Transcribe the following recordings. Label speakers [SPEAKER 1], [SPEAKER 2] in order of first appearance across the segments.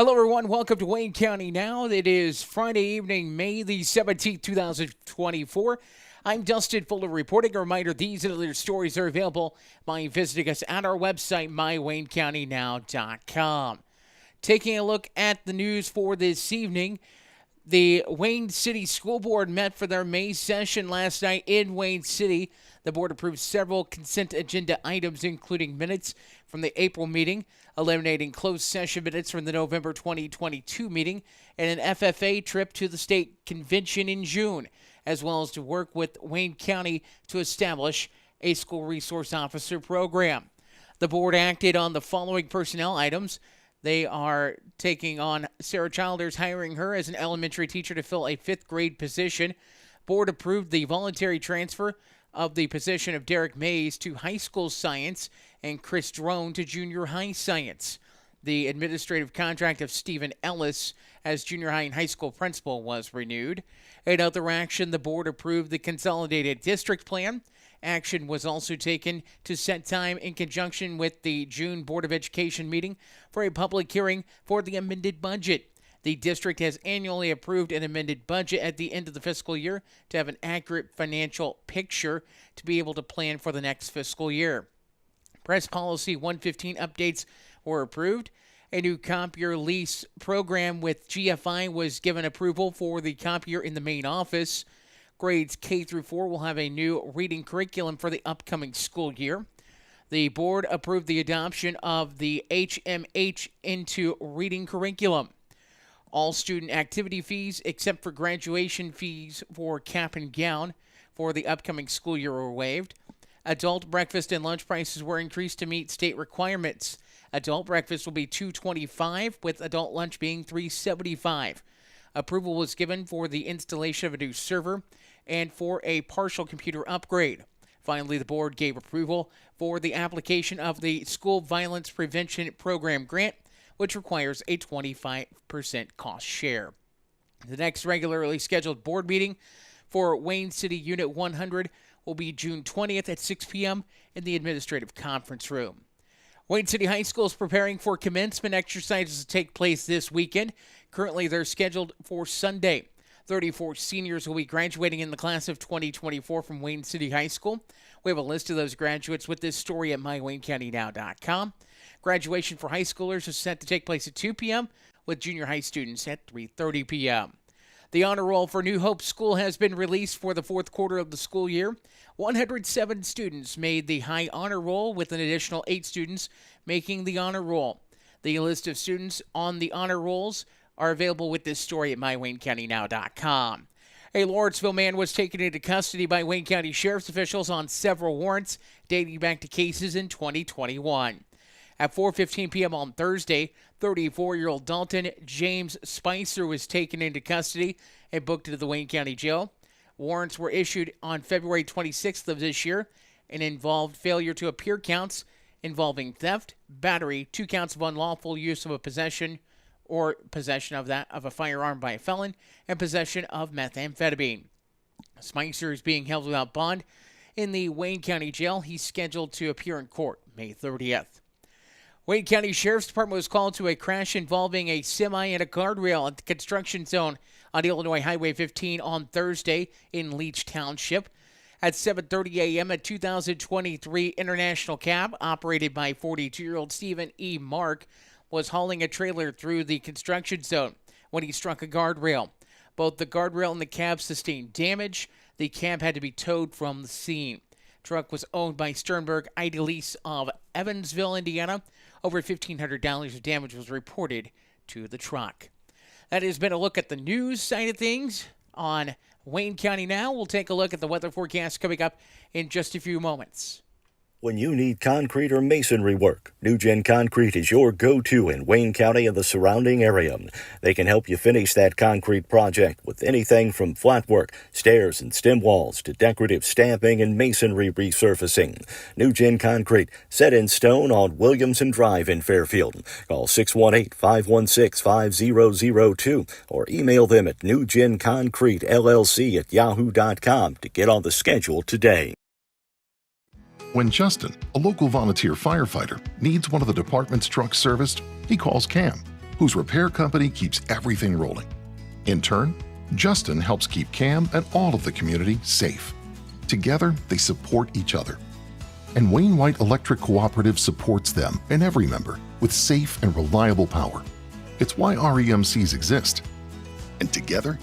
[SPEAKER 1] Hello, everyone. Welcome to Wayne County Now. It is Friday evening, May the 17th, 2024. I'm Dustin Fuller reporting. A reminder, these and other stories are available by visiting us at our website, mywaynecountynow.com. Taking a look at the news for this evening, the Wayne City School Board met for their May session last night in Wayne City. The board approved several consent agenda items, including minutes from the April meeting, eliminating closed session minutes from the November 2022 meeting, and an FFA trip to the state convention in June, as well as to work with Wayne County to establish a school resource officer program. The board acted on the following personnel items. They are taking on Sarah Childers, hiring her as an elementary teacher to fill a fifth grade position. Board approved the voluntary transfer of the position of Derek Mays to high school science and Chris Drone to junior high science. The administrative contract of Stephen Ellis as junior high and high school principal was renewed. In other action, the board approved the consolidated district plan. Action was also taken to set time in conjunction with the June Board of Education meeting for a public hearing for the amended budget. The district has annually approved an amended budget at the end of the fiscal year to have an accurate financial picture to be able to plan for the next fiscal year. Press Policy 115 updates were approved. A new copier lease program with GFI was given approval for the copier in the main office. Grades K through 4 will have a new reading curriculum for the upcoming school year. The board approved the adoption of the HMH into reading curriculum. All student activity fees, except for graduation fees for cap and gown for the upcoming school year, were waived. Adult breakfast and lunch prices were increased to meet state requirements. Adult breakfast will be $2.25, with adult lunch being $3.75. Approval was given for the installation of a new server and for a partial computer upgrade. Finally, the board gave approval for the application of the School Violence Prevention Program grant, which requires a 25% cost share. The next regularly scheduled board meeting for Wayne City Unit 100 will be June 20th at 6 p.m. in the Administrative Conference Room. Wayne City High School is preparing for commencement exercises to take place this weekend. Currently, they're scheduled for Sunday. 34 seniors will be graduating in the class of 2024 from Wayne City High School. We have a list of those graduates with this story at mywaynecountynow.com. Graduation for high schoolers is set to take place at 2 p.m., with junior high students at 3:30 p.m. The honor roll for New Hope School has been released for the fourth quarter of the school year. 107 students made the high honor roll, with an additional 8 students making the honor roll. The list of students on the honor rolls are available with this story at mywaynecountynow.com. A Lawrenceville man was taken into custody by Wayne County Sheriff's officials on several warrants dating back to cases in 2021. At 4:15 p.m. on Thursday, 34-year-old Dalton James Spicer was taken into custody and booked into the Wayne County Jail. Warrants were issued on February 26th of this year and involved failure to appear counts involving theft, battery, 2 counts of unlawful use of a possession or possession of a firearm by a felon, and possession of methamphetamine. Spicer is being held without bond in the Wayne County Jail. He's scheduled to appear in court May 30th. Wayne County Sheriff's Department was called to a crash involving a semi and a guardrail at the construction zone on Illinois Highway 15 on Thursday in Leech Township. At 7:30 a.m., a 2023 International cab operated by 42-year-old Stephen E. Mark was hauling a trailer through the construction zone when he struck a guardrail. Both the guardrail and the cab sustained damage. The cab had to be towed from the scene. Truck was owned by Sternberg Idealease of Evansville, Indiana. Over $1,500 of damage was reported to the truck. That has been a look at the news side of things on Wayne County Now. We'll take a look at the weather forecast coming up in just a few moments.
[SPEAKER 2] When you need concrete or masonry work, NewGen Concrete is your go-to in Wayne County and the surrounding area. They can help you finish that concrete project with anything from flat work, stairs and stem walls to decorative stamping and masonry resurfacing. NewGen Concrete, set in stone on Williamson Drive in Fairfield. Call 618-516-5002 or email them at newgenconcretellc@yahoo.com to get on the schedule today.
[SPEAKER 3] When Justin, a local volunteer firefighter, needs one of the department's trucks serviced, he calls Cam, whose repair company keeps everything rolling. In turn, Justin helps keep Cam and all of the community safe. Together, they support each other. And Wayne White Electric Cooperative supports them and every member with safe and reliable power. It's why REMCs exist. And together,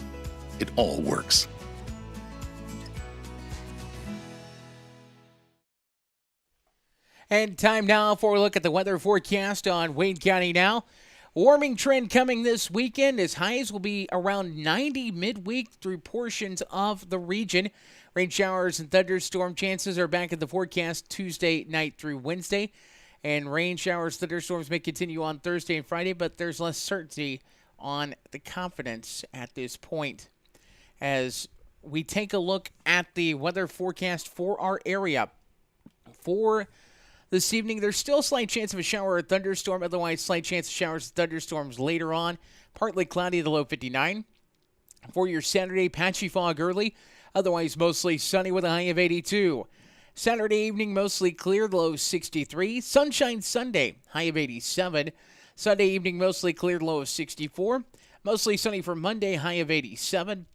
[SPEAKER 3] it all works.
[SPEAKER 1] And time now for a look at the weather forecast on Wayne County Now. Warming trend coming this weekend as highs will be around 90 midweek through portions of the region. Rain showers and thunderstorm chances are back in the forecast Tuesday night through Wednesday. And rain showers, thunderstorms may continue on Thursday and Friday, but there's less certainty on the confidence at this point. As we take a look at the weather forecast for our area. For this evening, there's still a slight chance of a shower or thunderstorm. Otherwise, slight chance of showers and thunderstorms later on. Partly cloudy, the low 59. For your Saturday, patchy fog early. Otherwise, mostly sunny with a high of 82. Saturday evening, mostly clear, the low 63. Sunshine Sunday, high of 87. Sunday evening, mostly clear, low of 64. Mostly sunny for Monday, high of 87.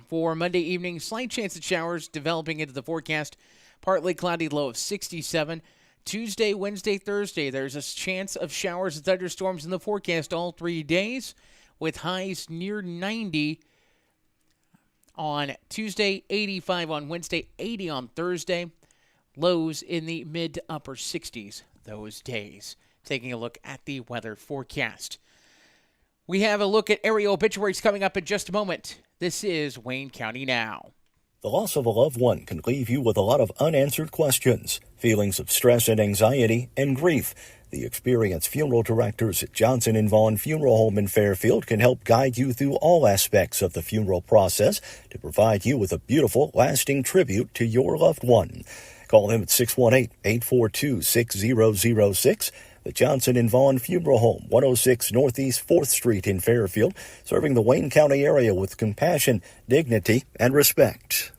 [SPEAKER 1] For Monday evening, slight chance of showers developing into the forecast. Partly cloudy, low of 67. Tuesday, Wednesday, Thursday, there's a chance of showers and thunderstorms in the forecast all 3 days, with highs near 90 on Tuesday, 85 on Wednesday, 80 on Thursday, lows in the mid to upper 60s those days. Taking a look at the weather forecast. We have a look at area obituaries coming up in just a moment. This is Wayne County Now.
[SPEAKER 2] The loss of a loved one can leave you with a lot of unanswered questions, feelings of stress and anxiety, and grief. The experienced funeral directors at Johnson & Vaughn Funeral Home in Fairfield can help guide you through all aspects of the funeral process to provide you with a beautiful, lasting tribute to your loved one. Call them at 618-842-6006. The Johnson & Vaughn Funeral Home, 106 Northeast 4th Street in Fairfield, serving the Wayne County area with compassion, dignity, and respect.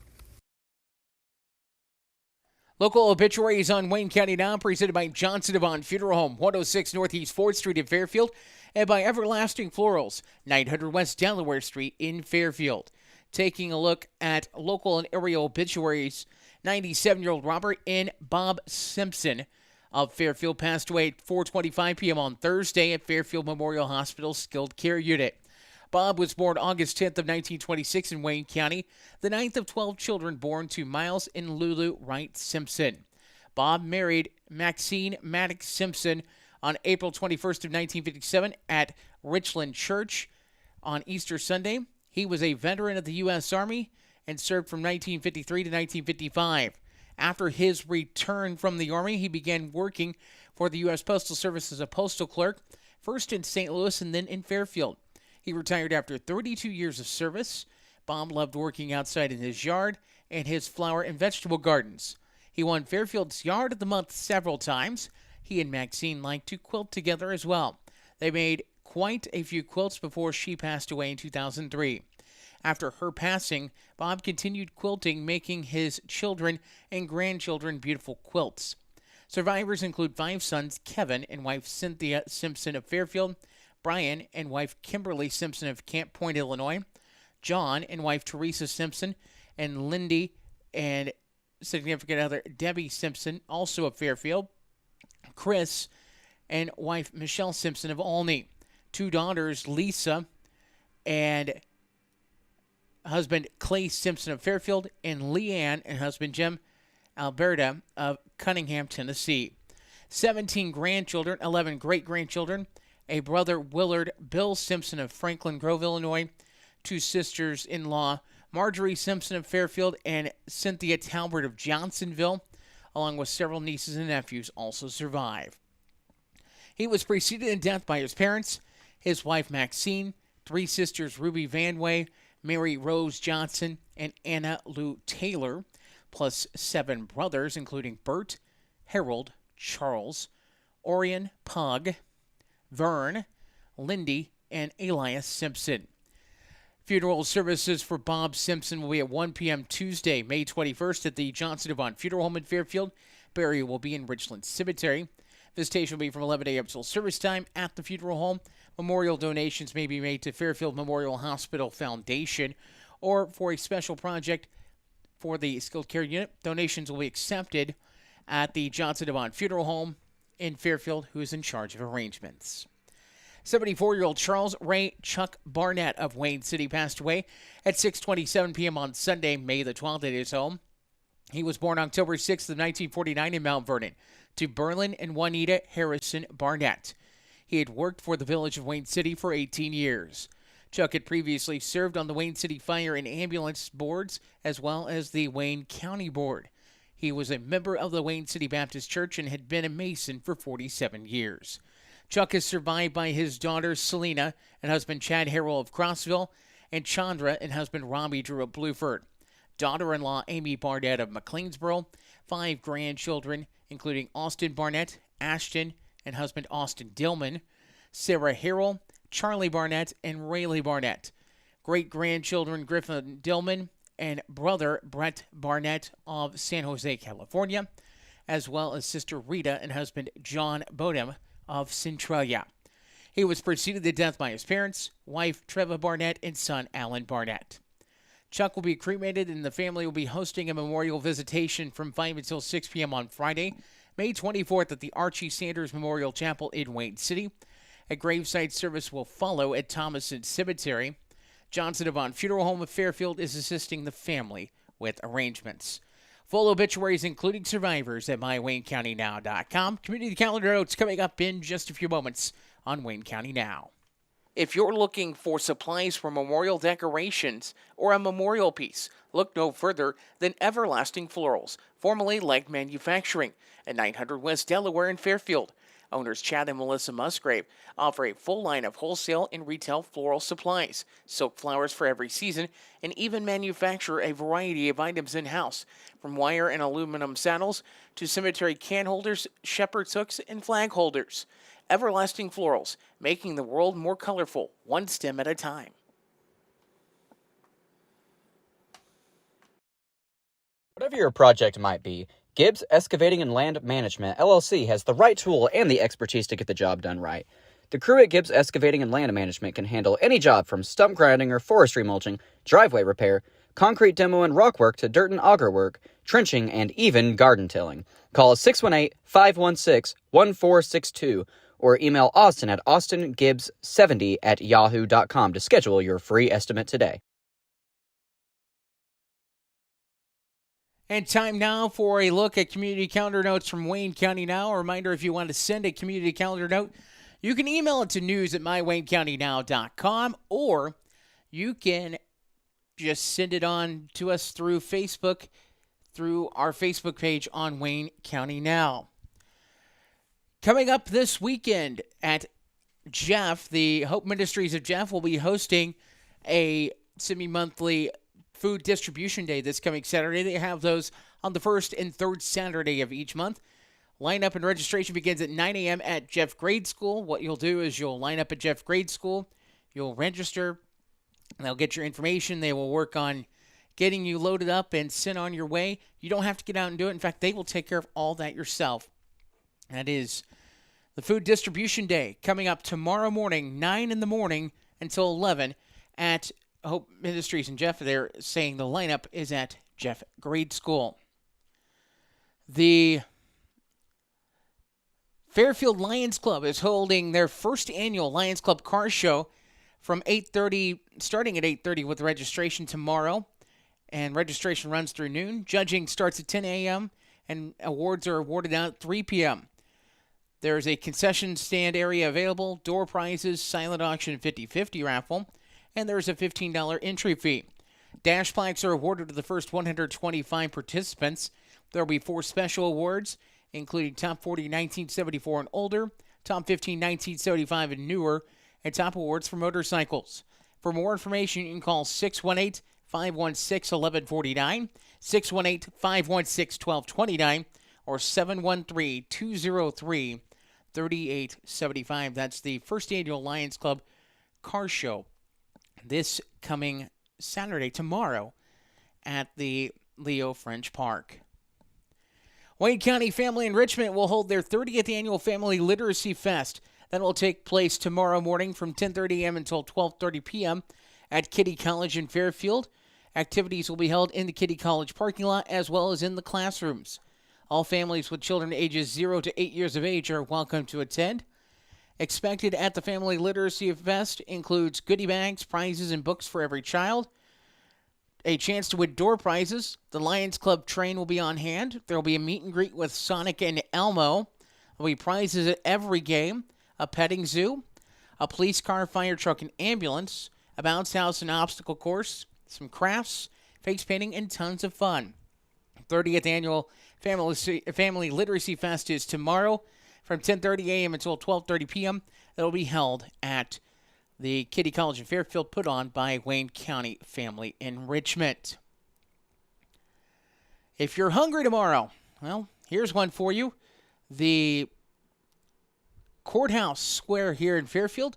[SPEAKER 1] Local obituaries on Wayne County Now, presented by Johnson & Vaughn Funeral Home, 106 Northeast 4th Street in Fairfield, and by Everlasting Florals, 900 West Delaware Street in Fairfield. Taking a look at local and area obituaries, 97-year-old Robert N. Bob Simpson of Fairfield passed away at 4:25 p.m. on Thursday at Fairfield Memorial Hospital Skilled Care Unit. Bob was born August 10th of 1926 in Wayne County, the ninth of 12 children born to Miles and Lulu Wright Simpson. Bob married Maxine Maddox Simpson on April 21st of 1957 at Richland Church on Easter Sunday. He was a veteran of the U.S. Army and served from 1953 to 1955. After his return from the Army, he began working for the U.S. Postal Service as a postal clerk, first in St. Louis and then in Fairfield. He retired after 32 years of service. Bob loved working outside in his yard and his flower and vegetable gardens. He won Fairfield's Yard of the Month several times. He and Maxine liked to quilt together as well. They made quite a few quilts before she passed away in 2003. After her passing, Bob continued quilting, making his children and grandchildren beautiful quilts. Survivors include 5 sons, Kevin and wife Cynthia Simpson of Fairfield, Brian and wife Kimberly Simpson of Camp Point, Illinois, John and wife Teresa Simpson, and Lindy and significant other Debbie Simpson, also of Fairfield, Chris and wife Michelle Simpson of Olney, 2 daughters, Lisa and husband Clay Simpson of Fairfield, and Leanne and husband Jim Alberta of Cunningham, Tennessee. 17 grandchildren, 11 great-grandchildren, a brother Willard Bill Simpson of Franklin Grove, Illinois, 2 sisters-in-law, Marjorie Simpson of Fairfield and Cynthia Talbert of Johnsonville, along with several nieces and nephews, also survive. He was preceded in death by his parents, his wife Maxine, 3 sisters Ruby Vanway, Mary Rose Johnson, and Anna Lou Taylor, plus 7 brothers, including Bert, Harold, Charles, Orion Pug, Vern, Lindy, and Elias Simpson. Funeral services for Bob Simpson will be at 1 p.m. Tuesday, May 21st at the Johnson & Vaughn Funeral Home in Fairfield. Burial will be in Richland Cemetery. Visitation will be from 11 a.m. till service time at the funeral home. Memorial donations may be made to Fairfield Memorial Hospital Foundation or for a special project for the skilled care unit. Donations will be accepted at the Johnson Devon Funeral Home in Fairfield, who is in charge of arrangements. 74-year-old Charles Ray Chuck Barnett of Wayne City passed away at 6:27 p.m. on Sunday, May the 12th at his home. He was born October 6th of 1949 in Mount Vernon to Berlin and Juanita Harrison Barnett. He had worked for the Village of Wayne City for 18 years. Chuck had previously served on the Wayne City Fire and Ambulance boards as well as the Wayne County Board. He was a member of the Wayne City Baptist Church and had been a Mason for 47 years. Chuck is survived by his daughter Selena and husband Chad Harrell of Crossville, and Chandra and husband Robbie Drew of Blueford. Daughter-in-law Amy Barnett of McLeansboro. 5 grandchildren, including Austin Barnett, Ashton, and husband Austin Dillman, Sarah Harrell, Charlie Barnett, and Rayleigh Barnett. Great-grandchildren Griffin Dillman and brother Brett Barnett of San Jose, California, as well as sister Rita and husband John Bodem of Centralia. He was preceded to death by his parents, wife Treva Barnett, and son Alan Barnett. Chuck will be cremated, and the family will be hosting a memorial visitation from 5 until 6 p.m. on Friday, May 24th at the Archie Sanders Memorial Chapel in Wayne City. A graveside service will follow at Thomason Cemetery. Johnson Devon Funeral Home of Fairfield is assisting the family with arrangements. Full obituaries, including survivors, at mywaynecountynow.com. Community calendar notes coming up in just a few moments on Wayne County Now. If you're looking for supplies for memorial decorations or a memorial piece, look no further than Everlasting Florals, formerly Leg Manufacturing, at 900 West Delaware in Fairfield. Owners Chad and Melissa Musgrave offer a full line of wholesale and retail floral supplies, silk flowers for every season, and even manufacture a variety of items in-house, from wire and aluminum saddles to cemetery can holders, shepherd's hooks, and flag holders. Everlasting Florals, making the world more colorful, one stem at a time.
[SPEAKER 4] Whatever your project might be, Gibbs Excavating and Land Management, LLC, has the right tool and the expertise to get the job done right. The crew at Gibbs Excavating and Land Management can handle any job from stump grinding or forestry mulching, driveway repair, concrete demo and rock work to dirt and auger work, trenching, and even garden tilling. Call us 618-516-1462 or email Austin at austingibbs70@yahoo.com to schedule your free estimate today.
[SPEAKER 1] And time now for a look at community calendar notes from Wayne County Now. A reminder, if you want to send a community calendar note, you can email it to news@mywaynecountynow.com, or you can just send it on to us through Facebook, through our Facebook page on Wayne County Now. Coming up this weekend at Jeff, the Hope Ministries of Jeff will be hosting a semi-monthly food distribution day this coming Saturday. They have those on the first and third Saturday of each month. Lineup and registration begins at 9 a.m. at Jeff Grade School. What you'll do is you'll line up at Jeff Grade School. You'll register. They'll get your information. They will work on getting you loaded up and sent on your way. You don't have to get out and do it. In fact, they will take care of all that yourself. That is the food distribution day coming up tomorrow morning, 9 in the morning until 11 at Hope Ministries and Jeff. They're saying the lineup is at Jeff Grade School. The Fairfield Lions Club is holding their first annual Lions Club Car Show from 8:30, starting at 8:30 with registration tomorrow. And registration runs through noon. Judging starts at 10 a.m. and awards are awarded out at 3 p.m. There's a concession stand area available, door prizes, silent auction 50-50 raffle, and there's a $15 entry fee. Dash plaques are awarded to the first 125 participants. There will be 4 special awards, including Top 40 1974 and older, Top 15 1975 and newer, and top awards for motorcycles. For more information, you can call 618-516-1149, 618-516-1229, or 713-203-3875. That's the first annual Lions Club Car Show this coming Saturday, tomorrow, at the Leo French Park. Wayne County Family Enrichment will hold their 30th annual Family Literacy Fest. That will take place tomorrow morning from 10:30 a.m. until 12:30 p.m. at Kitty College in Fairfield. Activities will be held in the Kitty College parking lot as well as in the classrooms. All families with children ages 0 to 8 years of age are welcome to attend. Expected at the Family Literacy Fest includes goodie bags, prizes, and books for every child. A chance to win door prizes. The Lions Club train will be on hand. There will be a meet and greet with Sonic and Elmo. There will be prizes at every game. A petting zoo. A police car, fire truck, and ambulance. A bounce house and obstacle course. Some crafts, face painting, and tons of fun. 30th Annual Family Literacy Fest is tomorrow from 10:30 a.m. until 12:30 p.m. It will be held at the Kitty College in Fairfield, put on by Wayne County Family Enrichment. If you're hungry tomorrow, well, here's one for you. The Courthouse Square here in Fairfield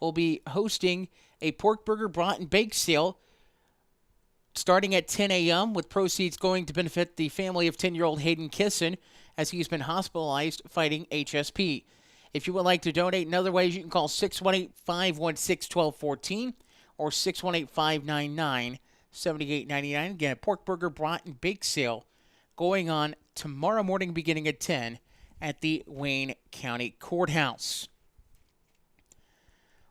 [SPEAKER 1] will be hosting a pork burger, brat, and bake sale starting at 10 a.m. with proceeds going to benefit the family of 10-year-old Hayden Kisson as he's been hospitalized fighting HSP. If you would like to donate in other ways, you can call 618-516-1214 or 618-599-7899. Again, a pork burger, brat, and bake sale going on tomorrow morning beginning at 10 at the Wayne County Courthouse.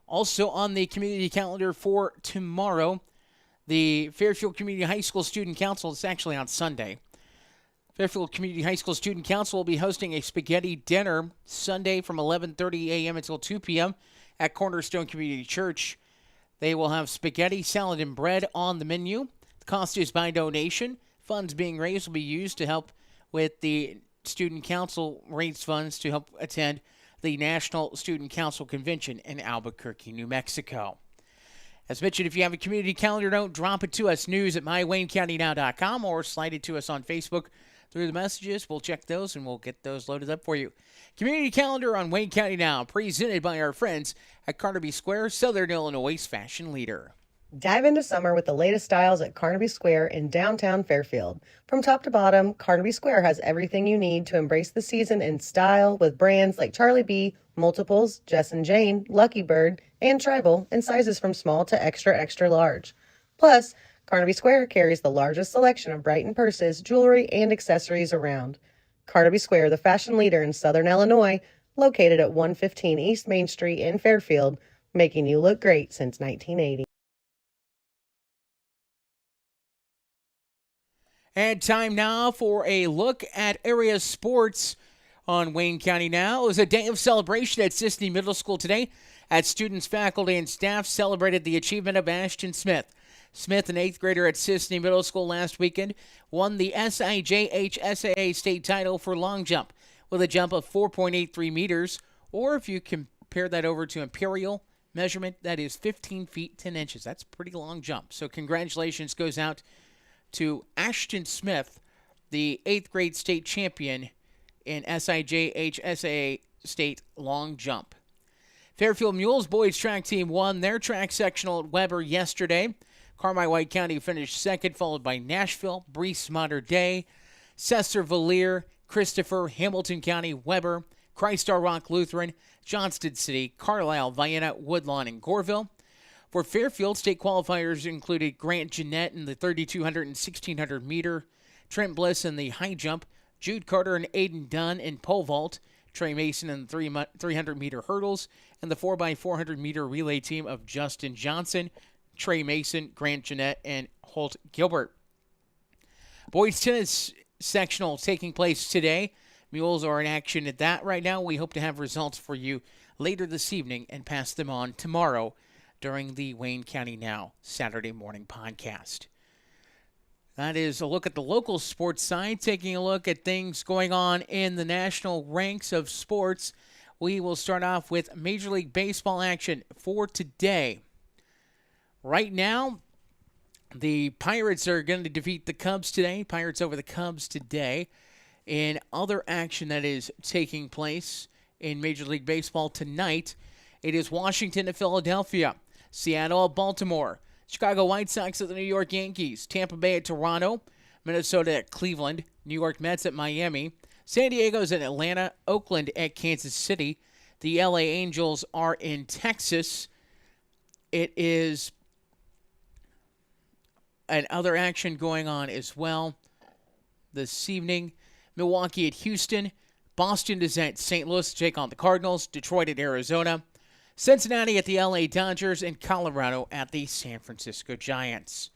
[SPEAKER 1] Also on the community calendar for tomorrow, the Fairfield Community High School Student Council, it's actually on Sunday. Fairfield Community High School Student Council will be hosting a spaghetti dinner Sunday from 11:30 a.m. until 2 p.m. at Cornerstone Community Church. They will have spaghetti, salad, and bread on the menu. The cost is by donation. Funds being raised will be used to help with the Student Council raise funds to help attend the National Student Council Convention in Albuquerque, New Mexico. As mentioned, if you have a community calendar note, drop it to us, news at mywaynecountynow.com, or slide it to us on Facebook through the messages. We'll check those, and we'll get those loaded up for you. Community calendar on Wayne County Now, presented by our friends at Carnaby Square, Southern Illinois' fashion leader.
[SPEAKER 5] Dive into summer with the latest styles at Carnaby Square in downtown Fairfield. From top to bottom, Carnaby Square has everything you need to embrace the season in style with brands like Charlie B, Multiples, Jess and Jane, Lucky Bird, and Tribal in sizes from small to extra, extra large. Plus, Carnaby Square carries the largest selection of Brighton purses, jewelry, and accessories around. Carnaby Square, the fashion leader in Southern Illinois, located at 115 East Main Street in Fairfield, making you look great since 1980.
[SPEAKER 1] And time now for a look at area sports on Wayne County Now. It was a day of celebration at Sisney Middle School today as students, faculty, and staff celebrated the achievement of Ashton Smith. Smith, an 8th grader at Sisney Middle School last weekend, won the SIJH-SAA state title for long jump with a jump of 4.83 meters, or if you compare that over to imperial measurement, that is 15 feet 10 inches. That's a pretty long jump. So congratulations goes out to Ashton Smith, the 8th grade state champion in SIJH-SAA state long jump. Fairfield Mules boys track team won their track sectional at Weber yesterday. Carmi-White County finished second, followed by Nashville, Breese Mater Dei, Cesar Valier, Christopher, Hamilton County, Weber, Christ Our Rock Lutheran, Johnston City, Carlisle, Vienna, Woodlawn, and Goreville. For Fairfield, state qualifiers included Grant Jeanette in the 3,200 and 1,600 meter, Trent Bliss in the high jump, Jude Carter and Aiden Dunn in pole vault, Trey Mason in the 300 meter hurdles, and the 4x400 meter relay team of Justin Johnson, Trey Mason, Grant Jeanette, and Holt Gilbert. Boys tennis sectional taking place today. Mules are in action at that right now. We hope to have results for you later this evening and pass them on tomorrow during the Wayne County Now Saturday morning podcast. That is a look at the local sports side, taking a look at things going on in the national ranks of sports. We will start off with Major League Baseball action for today. Right now, the Pirates are going to defeat the Cubs today. Pirates over the Cubs today. In other action that is taking place in Major League Baseball tonight, it is Washington at Philadelphia, Seattle at Baltimore, Chicago White Sox at the New York Yankees, Tampa Bay at Toronto, Minnesota at Cleveland, New York Mets at Miami, San Diego's in Atlanta, Oakland at Kansas City. The LA Angels are in Texas. It is another action going on as well this evening. Milwaukee at Houston. Boston is at St. Louis to take on the Cardinals. Detroit at Arizona. Cincinnati at the LA Dodgers. And Colorado at the San Francisco Giants.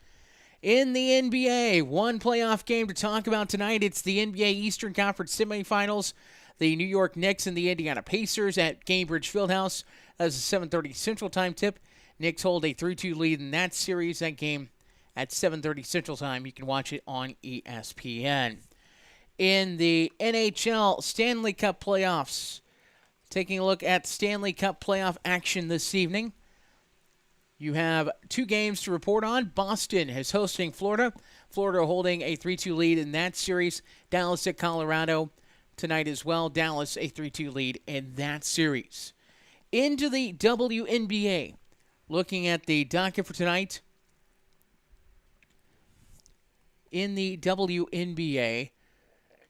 [SPEAKER 1] In the NBA, one playoff game to talk about tonight. It's the NBA Eastern Conference semifinals. The New York Knicks and the Indiana Pacers at Gainbridge Fieldhouse. That's a 7:30 Central Time tip. Knicks hold a 3-2 lead in that series. That game at 7:30 Central Time. You can watch it on ESPN. In the NHL Stanley Cup playoffs, taking a look at Stanley Cup playoff action this evening. You have two games to report on. Boston is hosting Florida. Florida holding a 3-2 lead in that series. Dallas at Colorado tonight as well. Dallas a 3-2 lead in that series. Into the WNBA. Looking at the docket for tonight. In the WNBA,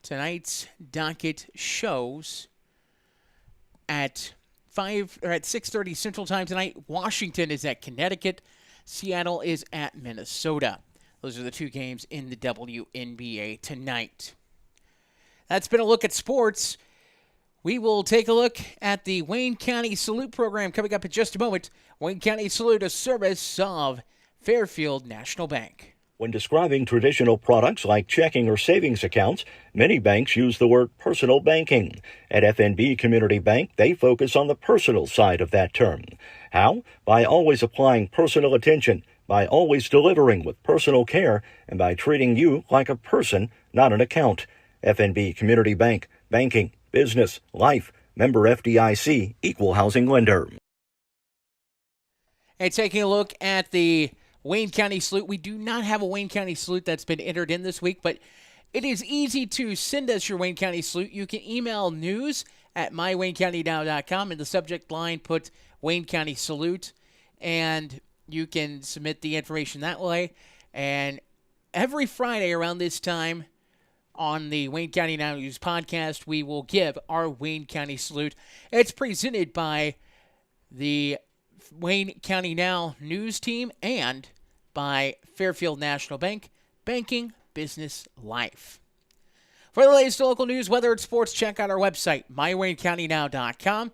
[SPEAKER 1] tonight's docket shows at 6:30 Central Time tonight. Washington is at Connecticut. Seattle is at Minnesota. Those are the two games in the WNBA tonight. That's been a look at sports. We will take a look at the Wayne County Salute program coming up in just a moment. Wayne County Salute, a service of Fairfield National Bank.
[SPEAKER 2] When describing traditional products like checking or savings accounts, many banks use the word personal banking. At FNB Community Bank, they focus on the personal side of that term. How? By always applying personal attention, by always delivering with personal care, and by treating you like a person, not an account. FNB Community Bank, banking, business, life, member FDIC, equal housing lender.
[SPEAKER 1] And taking a look at the Wayne County Salute. We do not have a Wayne County Salute that's been entered in this week, but it is easy to send us your Wayne County Salute. You can email news@mywaynecountynow.com. In the subject line, put Wayne County Salute, and you can submit the information that way. And every Friday around this time on the Wayne County Now News podcast, we will give our Wayne County Salute. It's presented by the Wayne County Now News Team and by Fairfield National Bank, banking, business, life. For the latest local news, weather and sports, check out our website, mywaynecountynow.com.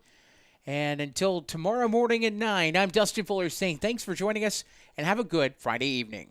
[SPEAKER 1] And until tomorrow morning at 9, I'm Dustin Fuller saying thanks for joining us and have a good Friday evening.